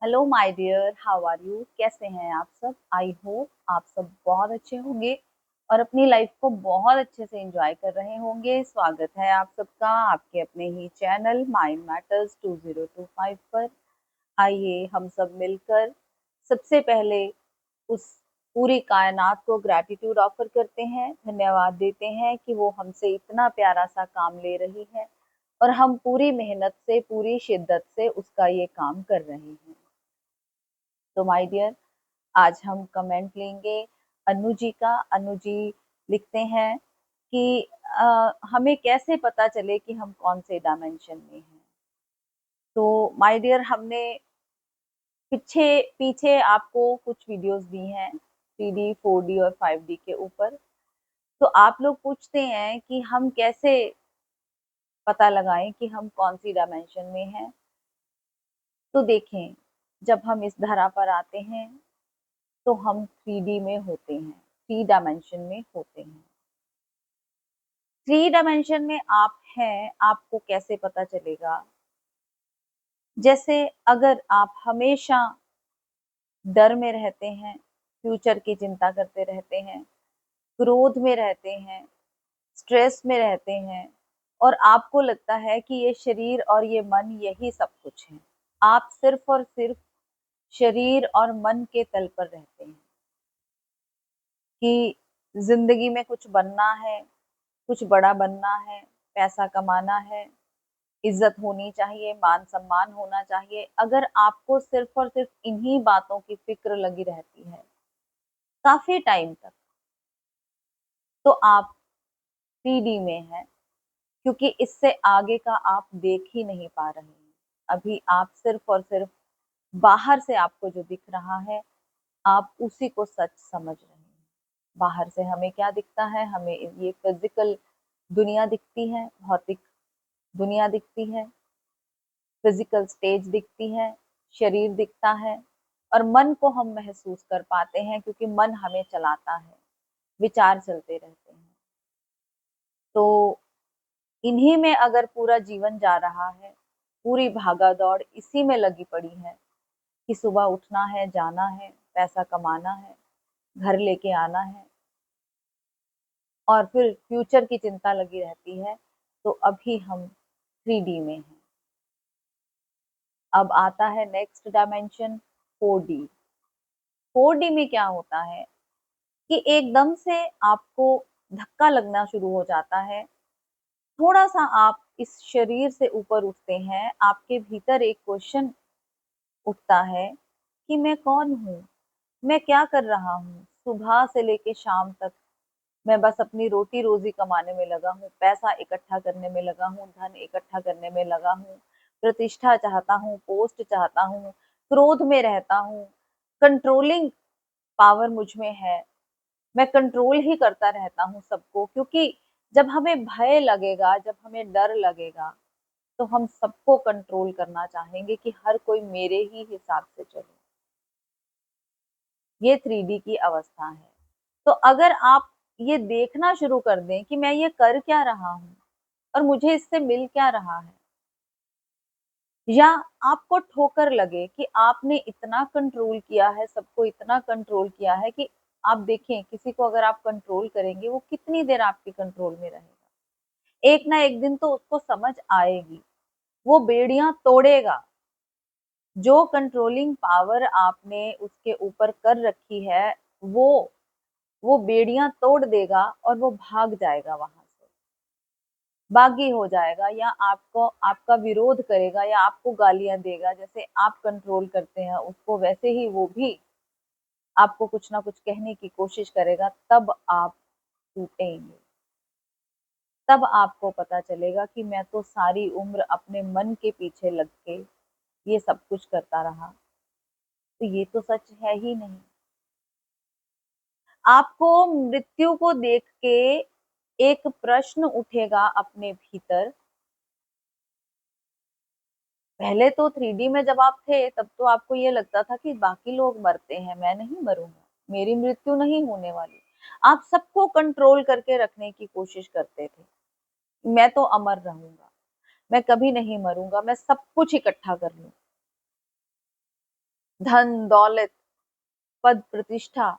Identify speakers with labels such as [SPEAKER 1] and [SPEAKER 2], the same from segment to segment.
[SPEAKER 1] Hello my dear, how are you? कैसे हैं आप सब? आई होप आप सब बहुत अच्छे होंगे और अपनी लाइफ को बहुत अच्छे से एंजॉय कर रहे होंगे। स्वागत है आप सबका आपके अपने ही चैनल माइंड मैटर्स 2025 पर। आइए हम सब मिलकर सबसे पहले उस पूरी कायनात को ग्रैटिट्यूड ऑफर करते हैं, धन्यवाद देते हैं कि वो हमसे इतना प्यारा सा काम ले रही है और हम पूरी मेहनत से, पूरी शिद्दत से उसका ये काम कर रहे हैं। तो माय डियर, आज हम कमेंट लेंगे अनु जी का। अनु जी लिखते हैं कि हमें कैसे पता चले कि हम कौन से डायमेंशन में हैं। तो माय डियर, हमने पीछे पीछे आपको कुछ वीडियोस दी हैं 3D 4D और 5D के ऊपर। तो आप लोग पूछते हैं कि हम कैसे पता लगाएं कि हम कौन सी डायमेंशन में हैं। तो देखें, जब हम इस धरा पर आते हैं तो हम 3D में होते हैं, 3 डायमेंशन में होते हैं। 3 डायमेंशन में आप हैं, आपको कैसे पता चलेगा? जैसे अगर आप हमेशा डर में रहते हैं, फ्यूचर की चिंता करते रहते हैं, क्रोध में रहते हैं, स्ट्रेस में रहते हैं और आपको लगता है कि ये शरीर और ये मन यही सब कुछ है, आप सिर्फ और सिर्फ शरीर और मन के तल पर रहते हैं कि जिंदगी में कुछ बनना है, कुछ बड़ा बनना है, पैसा कमाना है, इज्जत होनी चाहिए, मान सम्मान होना चाहिए। अगर आपको सिर्फ और सिर्फ इन्हीं बातों की फिक्र लगी रहती है काफी टाइम तक, तो आप 3D में हैं, क्योंकि इससे आगे का आप देख ही नहीं पा रहे हैं। अभी आप सिर्फ और सिर्फ बाहर से आपको जो दिख रहा है, आप उसी को सच समझ रहे हैं। बाहर से हमें क्या दिखता है? हमें ये फिजिकल दुनिया दिखती है, भौतिक दुनिया दिखती है, फिजिकल स्टेज दिखती है, शरीर दिखता है और मन को हम महसूस कर पाते हैं क्योंकि मन हमें चलाता है, विचार चलते रहते हैं। तो इन्हीं में अगर पूरा जीवन जा रहा है, पूरी भागा दौड़ इसी में लगी पड़ी है कि सुबह उठना है, जाना है, पैसा कमाना है, घर लेके आना है और फिर फ्यूचर की चिंता लगी रहती है, तो अभी हम 3D में हैं। अब आता है नेक्स्ट डायमेंशन 4D। 4D में क्या होता है कि एकदम से आपको धक्का लगना शुरू हो जाता है। थोड़ा सा आप इस शरीर से ऊपर उठते हैं, आपके भीतर एक क्वेश्चन उठता है कि मैं कौन हूँ, मैं क्या कर रहा हूँ? सुबह से लेके शाम तक मैं बस अपनी रोटी रोजी कमाने में लगा हूँ, पैसा इकट्ठा करने में लगा हूँ, धन इकट्ठा करने में लगा हूँ, प्रतिष्ठा चाहता हूँ, पोस्ट चाहता हूँ, क्रोध में रहता हूँ, कंट्रोलिंग पावर मुझ में है, मैं कंट्रोल ही करता रहता हूँ सबको। क्योंकि जब हमें भय लगेगा, जब हमें डर लगेगा, तो हम सबको कंट्रोल करना चाहेंगे कि हर कोई मेरे ही हिसाब से चले। ये 3D की अवस्था है। तो अगर आप ये देखना शुरू कर दें कि मैं ये कर क्या रहा हूँ और मुझे इससे मिल क्या रहा है, या आपको ठोकर लगे कि आपने इतना कंट्रोल किया है, सबको इतना कंट्रोल किया है कि आप देखें किसी को अगर आप कंट्रोल करेंगे, वो कितनी देर आपके कंट्रोल में रहेगा? एक ना एक दिन तो उसको समझ आएगी, वो बेड़ियां तोड़ेगा। जो कंट्रोलिंग पावर आपने उसके ऊपर कर रखी है, वो बेड़ियां तोड़ देगा और वो भाग जाएगा, वहां से बागी हो जाएगा, या आपको आपका विरोध करेगा, या आपको गालियां देगा। जैसे आप कंट्रोल करते हैं उसको, वैसे ही वो भी आपको कुछ ना कुछ कहने की कोशिश करेगा। तब आप टूटेंगे, तब आपको पता चलेगा कि मैं तो सारी उम्र अपने मन के पीछे लग के ये सब कुछ करता रहा, तो ये तो सच है ही नहीं। आपको मृत्यु को देख के एक प्रश्न उठेगा अपने भीतर। पहले तो 3D में जब आप थे, तब तो आपको ये लगता था कि बाकी लोग मरते हैं, मैं नहीं मरूंगा, मेरी मृत्यु नहीं होने वाली। आप सबको कंट्रोल करके रखने की कोशिश करते थे। मैं तो अमर रहूंगा, मैं कभी नहीं मरूंगा, मैं सब कुछ इकट्ठा कर लूं। धन दौलत, पद प्रतिष्ठा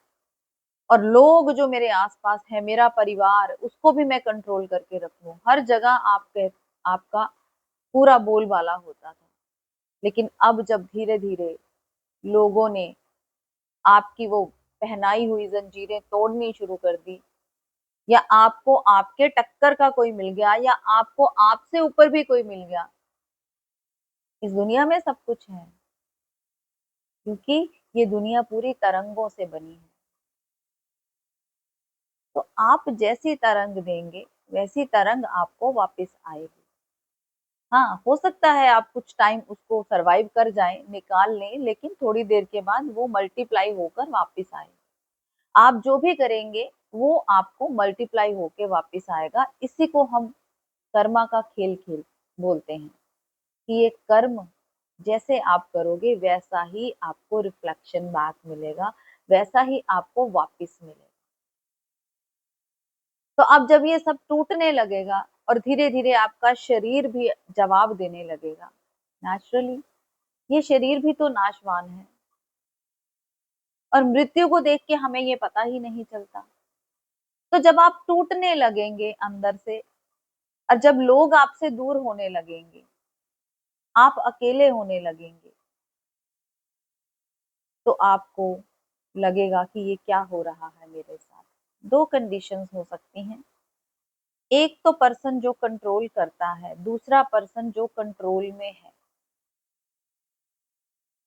[SPEAKER 1] और लोग जो मेरे आसपास है, मेरा परिवार, उसको भी मैं कंट्रोल करके रखूं। हर जगह आपका पूरा बोलबाला होता था। लेकिन अब जब धीरे धीरे लोगों ने आपकी वो पहनाई हुई जंजीरें तोड़नी शुरू कर दी, या आपको आपके टक्कर का कोई मिल गया, या आपको आपसे ऊपर भी कोई मिल गया, इस दुनिया में सब कुछ है, क्योंकि ये दुनिया पूरी तरंगों से बनी है। तो आप जैसी तरंग देंगे वैसी तरंग आपको वापस आएगी। हाँ, हो सकता है आप कुछ टाइम उसको सरवाइव कर जाएं, निकाल लें, लेकिन थोड़ी देर के बाद वो मल्टीप्लाई होकर वापस आए। आप जो भी करेंगे वो आपको मल्टीप्लाई होके वापस आएगा। इसी को हम कर्मा का खेल खेल बोलते हैं कि ये कर्म जैसे आप करोगे वैसा ही आपको रिफ्लेक्शन बैक मिलेगा, वैसा ही आपको वापस मिलेगा। तो अब जब ये सब टूटने लगेगा और धीरे धीरे आपका शरीर भी जवाब देने लगेगा, नेचुरली ये शरीर भी तो नाशवान है, और मृत्यु को देख के हमें ये पता ही नहीं चलता। तो जब आप टूटने लगेंगे अंदर से, और जब लोग आपसे दूर होने लगेंगे, आप अकेले होने लगेंगे, तो आपको लगेगा कि ये क्या हो रहा है मेरे साथ। दो कंडीशंस हो सकती हैं, एक तो पर्सन जो कंट्रोल करता है, दूसरा पर्सन जो कंट्रोल में है।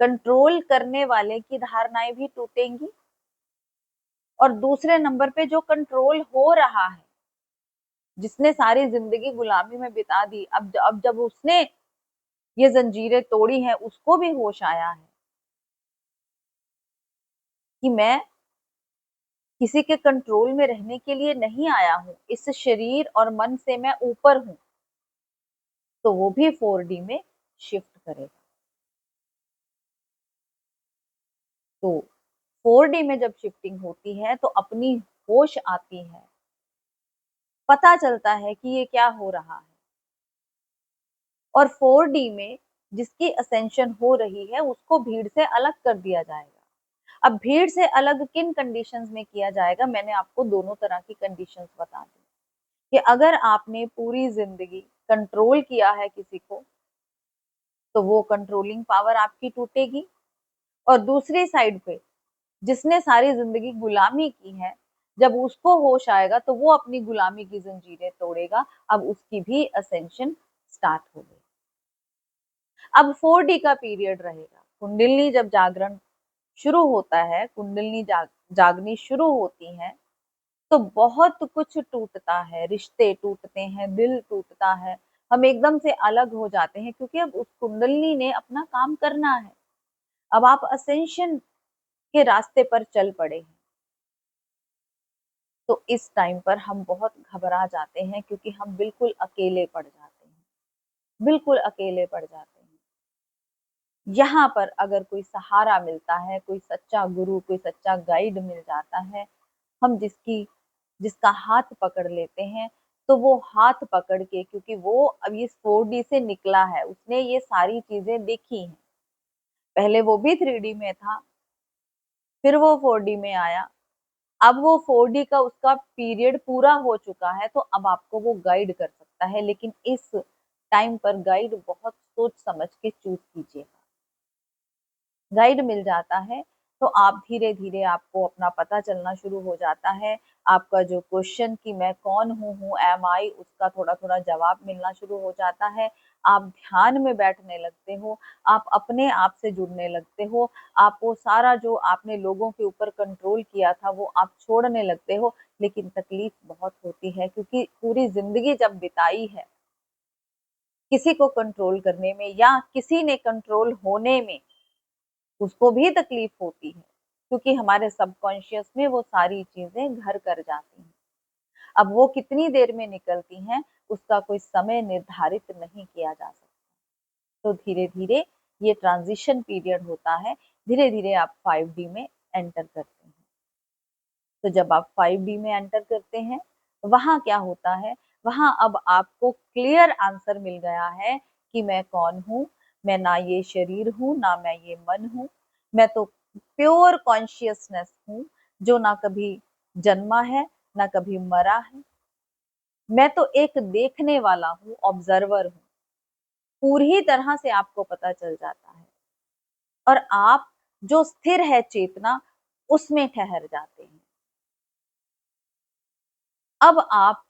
[SPEAKER 1] कंट्रोल करने वाले की धारणाएं भी टूटेंगी, और दूसरे नंबर पे जो कंट्रोल हो रहा है, जिसने सारी जिंदगी गुलामी में बिता दी, अब जब उसने ये जंजीरें तोड़ी हैं, उसको भी होश आया है कि मैं किसी के कंट्रोल में रहने के लिए नहीं आया हूं, इस शरीर और मन से मैं ऊपर हूं। तो वो भी 4D में शिफ्ट करेगा। तो 4D में जब शिफ्टिंग होती है तो अपनी होश आती है, पता चलता है कि ये क्या हो रहा है। और 4D में जिसकी असेंशन हो रही है उसको भीड़ से अलग कर दिया जाएगा। अब भीड़ से अलग किन कंडीशंस में किया जाएगा, मैंने आपको दोनों तरह की कंडीशंस बता दी कि अगर आपने पूरी जिंदगी कंट्रोल किया है किसी को, तो वो कंट्रोलिंग पावर आपकी टूटेगी। और दूसरी साइड पे जिसने सारी जिंदगी गुलामी की है, जब उसको होश आएगा तो वो अपनी गुलामी की जंजीरें तोड़ेगा। अब उसकी भी असेंशन स्टार्ट हो गई। अब 4D का पीरियड रहेगा। कुंडलिनी जब जागरण शुरू होता है, कुंडलिनी जागनी शुरू होती है, तो बहुत कुछ टूटता है, रिश्ते टूटते हैं, दिल टूटता है, हम एकदम से अलग हो जाते हैं, क्योंकि अब उस कुंडलिनी ने अपना काम करना है। अब आप असेंशन के रास्ते पर चल पड़े हैं। तो इस टाइम पर हम बहुत घबरा जाते हैं, क्योंकि हम बिल्कुल अकेले पड़ जाते हैं, बिल्कुल अकेले पड़ जाते हैं। यहाँ पर अगर कोई सहारा मिलता है, कोई सच्चा गुरु, कोई सच्चा गाइड मिल जाता है, हम जिसका हाथ पकड़ लेते हैं, तो वो हाथ पकड़ के, क्योंकि वो अब इस 4D से निकला है, उसने ये सारी चीजें देखी हैं। पहले वो भी 3D में था, फिर वो 4D में आया, अब वो 4D का उसका पीरियड पूरा हो चुका है, तो अब आपको वो गाइड कर सकता है। लेकिन इस टाइम पर गाइड बहुत सोच समझ के चूज कीजिएगा। गाइड मिल जाता है तो आप धीरे धीरे, आपको अपना पता चलना शुरू हो जाता है। आपका जो क्वेश्चन कि मैं कौन हूँ एम आई, उसका थोड़ा थोड़ा जवाब मिलना शुरू हो जाता है। आप ध्यान में बैठने लगते हो, आप अपने आप से जुड़ने लगते हो, आप वो सारा जो आपने लोगों के ऊपर कंट्रोल किया था वो आप छोड़ने लगते हो। लेकिन तकलीफ बहुत होती है, क्योंकि पूरी जिंदगी जब बिताई है किसी को कंट्रोल करने में, या किसी ने कंट्रोल होने में, उसको भी तकलीफ होती है, क्योंकि हमारे सबकॉन्शियस में वो सारी चीजें घर कर जाती हैं। अब वो कितनी देर में निकलती हैं, उसका कोई समय निर्धारित नहीं किया जा सकता। तो धीरे धीरे ये ट्रांजिशन पीरियड होता है, धीरे धीरे आप 5D में एंटर करते हैं। तो जब आप 5D में एंटर करते हैं, वहां क्या होता है, वहां अब आपको क्लियर आंसर मिल गया है कि मैं कौन हूँ। मैं ना ये शरीर हूँ, ना मैं ये मन हूँ, मैं तो प्योर कॉन्शियसनेस हूँ, जो ना कभी जन्मा है ना कभी मरा है। मैं तो एक देखने वाला हूँ, ऑब्जर्वर हूँ। पूरी तरह से आपको पता चल जाता है और आप जो स्थिर है चेतना, उसमें ठहर जाते हैं। अब आप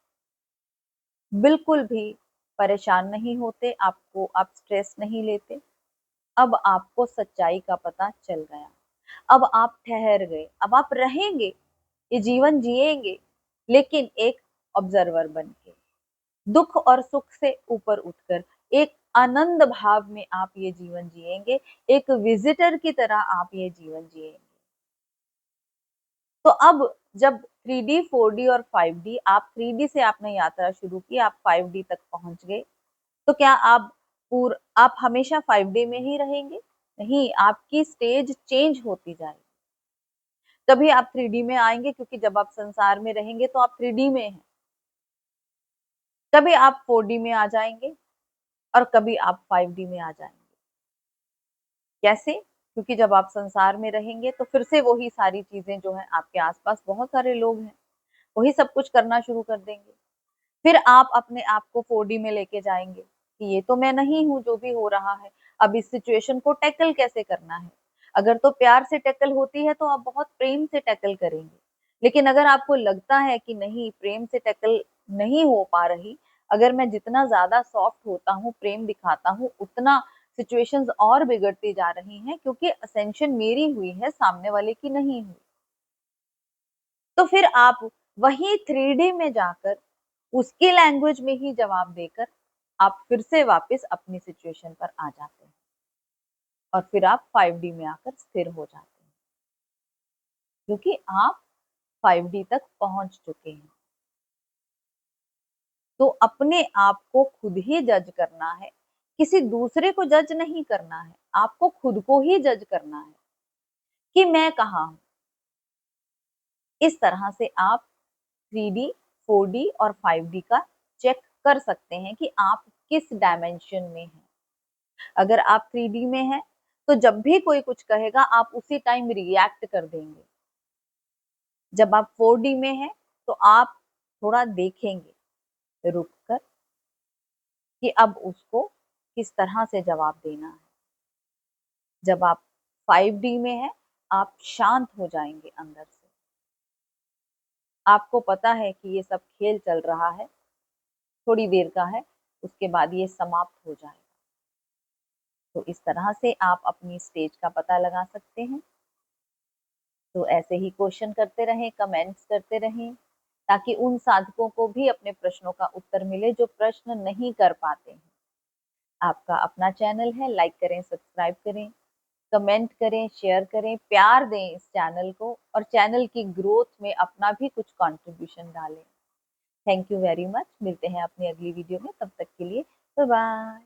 [SPEAKER 1] बिल्कुल भी परेशान नहीं होते, आप स्ट्रेस नहीं लेते। अब आपको सच्चाई का पता चल गया। अब आप ठहर गए, अब आप रहेंगे, ये जीवन जिएंगे, लेकिन एक ऑब्जर्वर बन के, दुख और सुख से ऊपर उठकर एक आनंद भाव में आप ये जीवन जिएंगे, एक विजिटर की तरह आप ये जीवन जिएंगे। तो अब जब 3D, 4D और 5D, आप 3D से आपने यात्रा शुरू की, आप 5D तक पहुंच गए, तो क्या आप हमेशा 5D में ही रहेंगे? नहीं, आपकी स्टेज चेंज होती जाएगी। कभी आप 3D में आएंगे, क्योंकि जब आप संसार में रहेंगे तो आप 3D में हैं। कभी आप 4D में आ जाएंगे और कभी आप 5D में आ जाएंगे। कैसे? क्योंकि जब आप संसार में रहेंगे तो फिर से वही सारी चीजें जो है, आपके आसपास बहुत सारे लोग हैं, वही सब कुछ करना शुरू कर देंगे। फिर आप अपने आप को 4D में लेके जाएंगे कि ये तो मैं नहीं हूँ जो भी हो रहा है, अब इस सिचुएशन को टैकल कैसे करना है। अगर तो प्यार से टैकल होती है तो आप बहुत प्रेम से टैकल करेंगे, लेकिन अगर आपको लगता है कि नहीं, प्रेम से टैकल नहीं हो पा रही, अगर मैं जितना ज्यादा सॉफ्ट होता हूँ, प्रेम दिखाता हूँ, उतना सिचुएशंस और बिगड़ती जा रही हैं, क्योंकि असेंशन मेरी हुई है, सामने वाले की नहीं हुई। तो फिर आप वही 3D में जाकर उसकी लैंग्वेज में ही जवाब देकर आप फिर से वापस अपनी सिचुएशन पर आ जाते हैं और फिर आप 5D में आकर स्थिर हो जाते हैं, क्योंकि आप 5D तक पहुंच चुके हैं। तो अपने आप को खुद ही जज करना है, किसी दूसरे को जज नहीं करना है, आपको खुद को ही जज करना है कि मैं कहाँ हूं। इस तरह से आप 3D, 4D और 5D का चेक कर सकते हैं कि आप किस डायमेंशन में हैं। अगर आप 3D में हैं, तो जब भी कोई कुछ कहेगा आप उसी टाइम रिएक्ट कर देंगे। जब आप 4D में हैं, तो आप थोड़ा देखेंगे रुक कर कि अब उसको किस तरह से जवाब देना है। जब आप 5D में हैं, आप शांत हो जाएंगे अंदर से। आपको पता है कि ये सब खेल चल रहा है, थोड़ी देर का है, उसके बाद ये समाप्त हो जाएगा। तो इस तरह से आप अपनी स्टेज का पता लगा सकते हैं। तो ऐसे ही क्वेश्चन करते रहें, कमेंट्स करते रहें, ताकि उन साधकों को भी अपने प्रश्नों का उत्तर मिले जो प्रश्न नहीं कर पाते हैं। आपका अपना चैनल है, लाइक करें, सब्सक्राइब करें, कमेंट करें, शेयर करें, प्यार दें इस चैनल को और चैनल की ग्रोथ में अपना भी कुछ कंट्रीब्यूशन डालें। Thank you very much. मिलते हैं अपनी अगली वीडियो में, तब तक के लिए बाय बाय।